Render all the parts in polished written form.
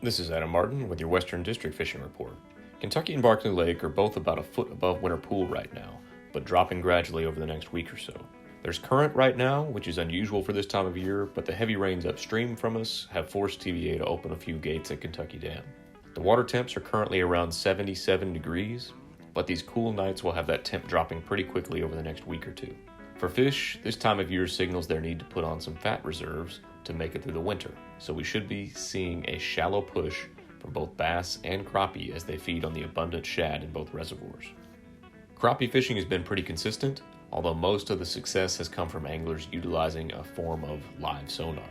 This is Adam Martin with your Western District Fishing Report. Kentucky and Barkley Lake are both about a foot above winter pool right now, but dropping gradually over the next week or so. There's current right now, which is unusual for this time of year, but the heavy rains upstream from us have forced TVA to open a few gates at Kentucky Dam. The water temps are currently around 77 degrees, but these cool nights will have that temp dropping pretty quickly over the next week or two. For fish, this time of year signals their need to put on some fat reserves to make it through the winter, so we should be seeing a shallow push from both bass and crappie as they feed on the abundant shad in both reservoirs. Crappie fishing has been pretty consistent, although most of the success has come from anglers utilizing a form of live sonar.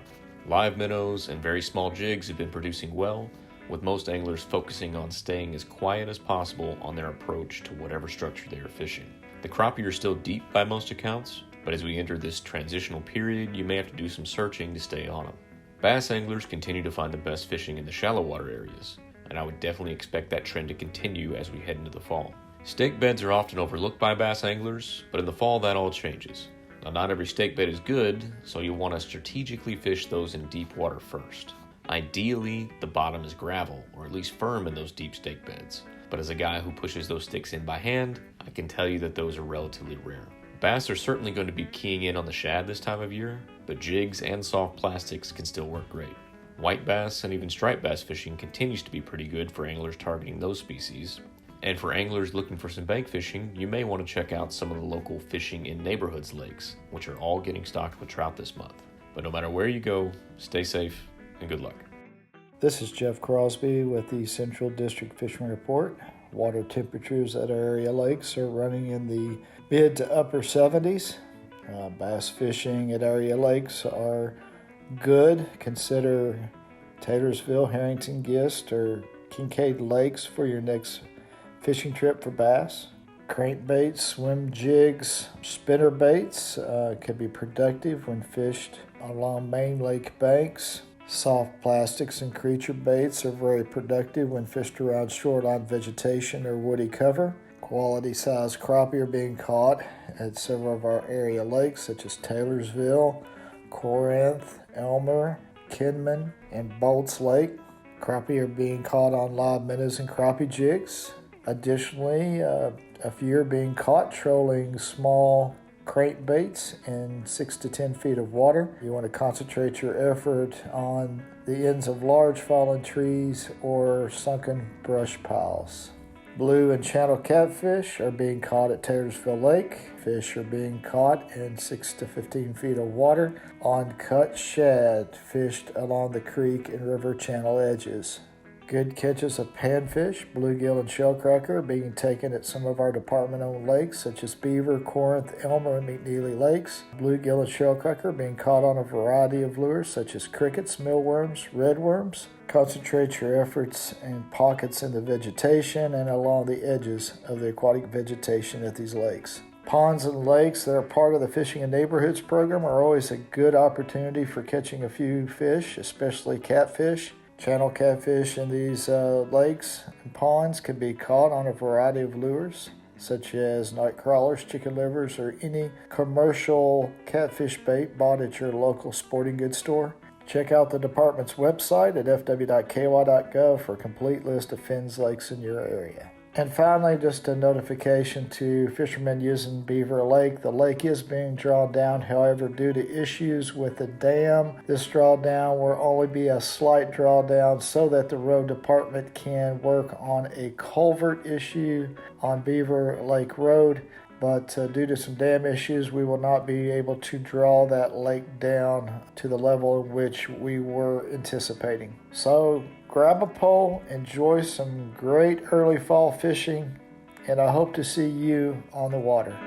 Live minnows and very small jigs have been producing well, with most anglers focusing on staying as quiet as possible on their approach to whatever structure they are fishing. The crappie are still deep by most accounts, but as we enter this transitional period, you may have to do some searching to stay on them. Bass anglers continue to find the best fishing in the shallow water areas, and I would definitely expect that trend to continue as we head into the fall. Stake beds are often overlooked by bass anglers, but in the fall that all changes. Now, not every stake bed is good, so you'll want to strategically fish those in deep water first. Ideally, the bottom is gravel, or at least firm in those deep stake beds. But as a guy who pushes those sticks in by hand, I can tell you that those are relatively rare. Bass are certainly going to be keying in on the shad this time of year, but jigs and soft plastics can still work great. White bass and even striped bass fishing continues to be pretty good for anglers targeting those species. And for anglers looking for some bank fishing, you may want to check out some of the local fishing in neighborhoods lakes, which are all getting stocked with trout this month. But no matter where you go, stay safe and good luck. This is Jeff Crosby with the Central District Fishing Report. Water temperatures at our area lakes are running in the mid to upper 70s. Bass fishing at area lakes are good. Consider Taylorsville, Harrington, Gist, or Kincaid Lakes for your next fishing trip for bass. Crankbaits, swim jigs, spinner baits can be productive when fished along main lake banks. Soft plastics and creature baits are very productive when fished around shoreline vegetation or woody cover. Quality size crappie are being caught at several of our area lakes such as Taylorsville, Corinth, Elmer, Kinman, and Bolts Lake. Crappie are being caught on live minnows and crappie jigs. Additionally, a few are being caught trolling small crankbaits in 6 to 10 feet of water. You want to concentrate your effort on the ends of large fallen trees or sunken brush piles. Blue and channel catfish are being caught at Taylorsville Lake. Fish are being caught in 6 to 15 feet of water on cut shad fished along the creek and river channel edges. Good catches of panfish, bluegill, and shellcracker are being taken at some of our department-owned lakes, such as Beaver, Corinth, Elmer, and McNeely Lakes. Bluegill and shellcracker are being caught on a variety of lures, such as crickets, millworms, redworms. Concentrate your efforts in pockets in the vegetation and along the edges of the aquatic vegetation at these lakes. Ponds and lakes that are part of the Fishing in Neighborhoods program are always a good opportunity for catching a few fish, especially catfish. Channel catfish in these lakes and ponds can be caught on a variety of lures, such as night crawlers, chicken livers, or any commercial catfish bait bought at your local sporting goods store. Check out the department's website at fw.ky.gov for a complete list of fins lakes in your area. And finally, just a notification to fishermen using Beaver Lake. The lake is being drawn down, however, due to issues with the dam. This drawdown will only be a slight drawdown so that the road department can work on a culvert issue on Beaver Lake Road. But due to some dam issues, we will not be able to draw that lake down to the level in which we were anticipating. So grab a pole, enjoy some great early fall fishing, and I hope to see you on the water.